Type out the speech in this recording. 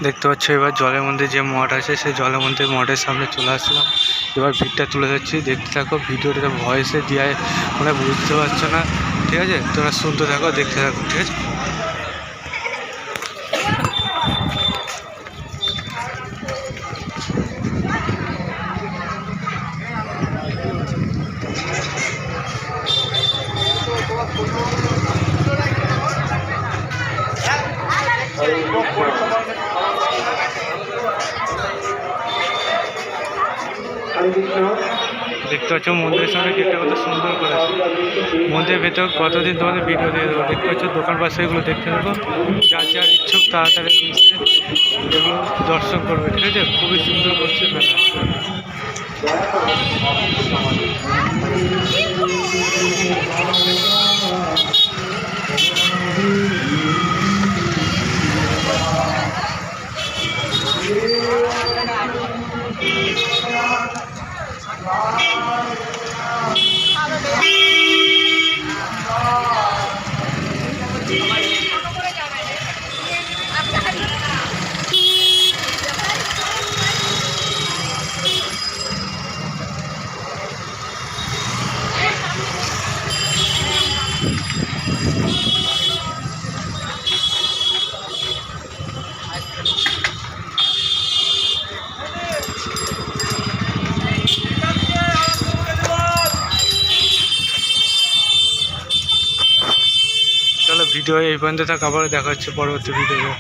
দেখতে পাচ্ছ এবার জলের মধ্যে যে মঠ আছে সেই জলের মধ্যে মঠের সামনে চলে আসলাম। এবার ভিড়টা তুলে যাচ্ছি, দেখতে থাকো। ভিডিওটা ভয়েসে দিয়ে মানে বুঝতে পারছো না, ঠিক আছে? তোমরা শুনতে থাকো, দেখতে থাকো, ঠিক আছে? দেখতে পাচ্ছ মন্দিরের সামনে গেটটা কত সুন্দর করে আছে। মন্দিরের ভেতর কতদিন তোমাদের ভিডিও দিয়ে দেবো। দেখতে পাচ্ছ দোকান পাশে এগুলো দেখতে থাকো। যার যার ইচ্ছুক তাড়াতাড়ি এসে এগুলো দর্শন করবে, ঠিক আছে? খুবই সুন্দর করছে মেলা। চলো ভিডিও এই পর্যন্ত থাক, আবার দেখা হচ্ছে পরবর্তী ভিডিও।